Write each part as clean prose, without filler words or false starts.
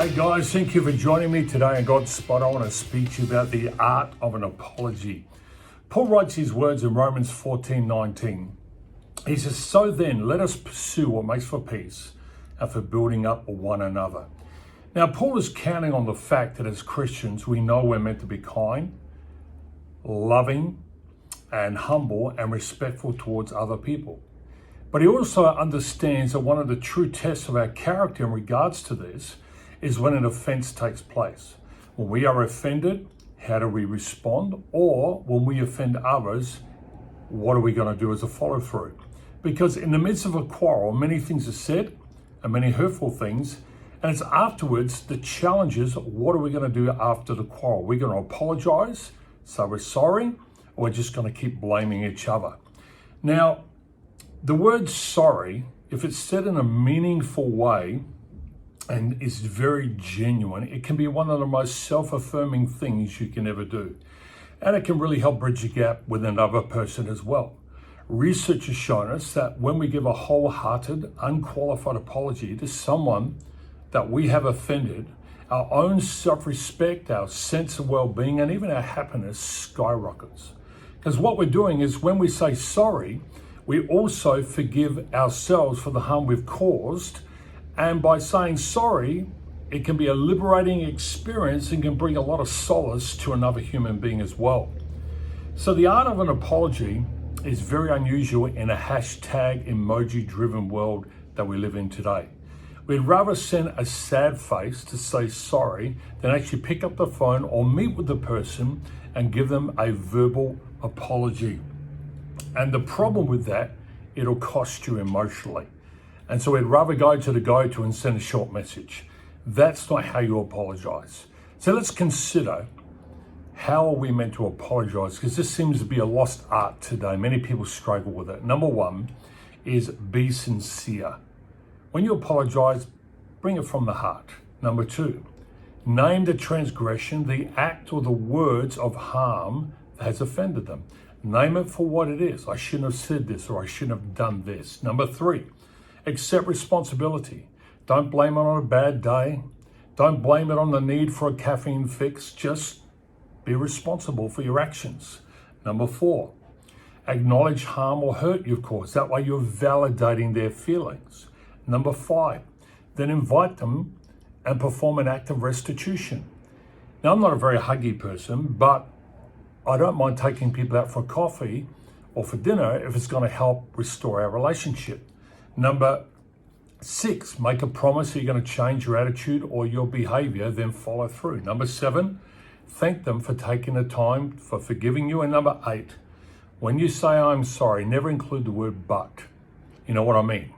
Hey guys, thank you for joining me today on Godspot. I want to speak to you about the art of an apology. Paul writes his words in Romans 14:19. He says, "So then, let us pursue what makes for peace and for building up one another." Now, Paul is counting on the fact that as Christians, we know we're meant to be kind, loving, and humble and respectful towards other people. But he also understands that one of the true tests of our character in regards to this is when an offense takes place. When we are offended, how do we respond? Or when we offend others, what are we going to do as a follow through? Because in the midst of a quarrel, many things are said and many hurtful things. And it's afterwards the challenge is, what are we going to do after the quarrel? We're going to apologize, say we're sorry, or we're just going to keep blaming each other. Now, the word sorry, if it's said in a meaningful way and is very genuine, it can be one of the most self-affirming things you can ever do. And it can really help bridge the gap with another person as well. Research has shown us that when we give a wholehearted, unqualified apology to someone that we have offended, our own self-respect, our sense of well-being, and even our happiness skyrockets. Because what we're doing is when we say sorry, we also forgive ourselves for the harm we've caused. And by saying sorry, it can be a liberating experience and can bring a lot of solace to another human being as well. So the art of an apology is very unusual in a hashtag emoji-driven world that we live in today. We'd rather send a sad face to say sorry than actually pick up the phone or meet with the person and give them a verbal apology. And the problem with that, it'll cost you emotionally. And so we'd rather go to the go-to and send a short message. That's not how you apologize. So let's consider, how are we meant to apologize? Because this seems to be a lost art today. Many people struggle with it. Number one is be sincere. When you apologize, bring it from the heart. Number two, name the transgression, the act or the words of harm that has offended them. Name it for what it is. I shouldn't have said this, or I shouldn't have done this. Number three, accept responsibility. Don't blame it on a bad day. Don't blame it on the need for a caffeine fix. Just be responsible for your actions. Number four, acknowledge harm or hurt you've caused. That way you're validating their feelings. Number five, then invite them and perform an act of restitution. Now, I'm not a very huggy person, but I don't mind taking people out for coffee or for dinner if it's going to help restore our relationship. Number six, make a promise that you're going to change your attitude or your behavior, then follow through. Number seven, thank them for taking the time for forgiving you. And number eight, when you say I'm sorry, never include the word but. You know what I mean?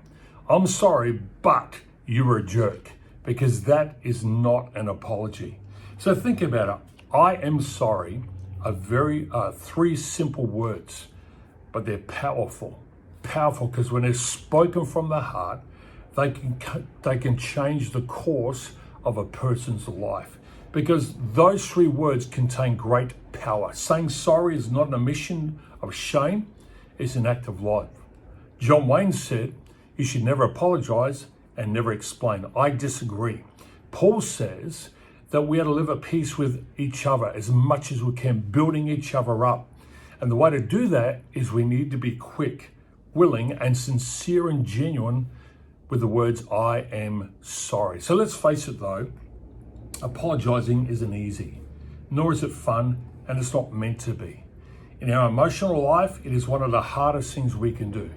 I'm sorry, but you were a jerk, because that is not an apology. So think about it. I am sorry are very three simple words, but they're powerful. Powerful because when they're spoken from the heart, they can change the course of a person's life, because those three words contain great power. Saying sorry is not an admission of shame, it's an act of life. John Wayne said, you should never apologize and never explain. I disagree. Paul says that we are to live at peace with each other as much as we can, building each other up. And the way to do that is we need to be quick, willing, and sincere and genuine with the words, I am sorry. So let's face it though, apologizing isn't easy, nor is it fun, and it's not meant to be. In our emotional life, it is one of the hardest things we can do,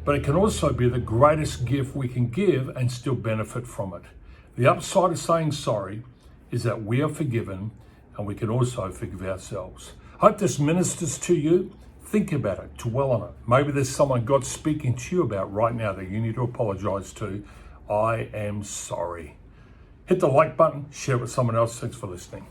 but it can also be the greatest gift we can give and still benefit from it. The upside of saying sorry is that we are forgiven and we can also forgive ourselves. Hope this ministers to you. Think about it, dwell on it. Maybe there's someone God's speaking to you about right now that you need to apologize to. I am sorry. Hit the like button, share it with someone else. Thanks for listening.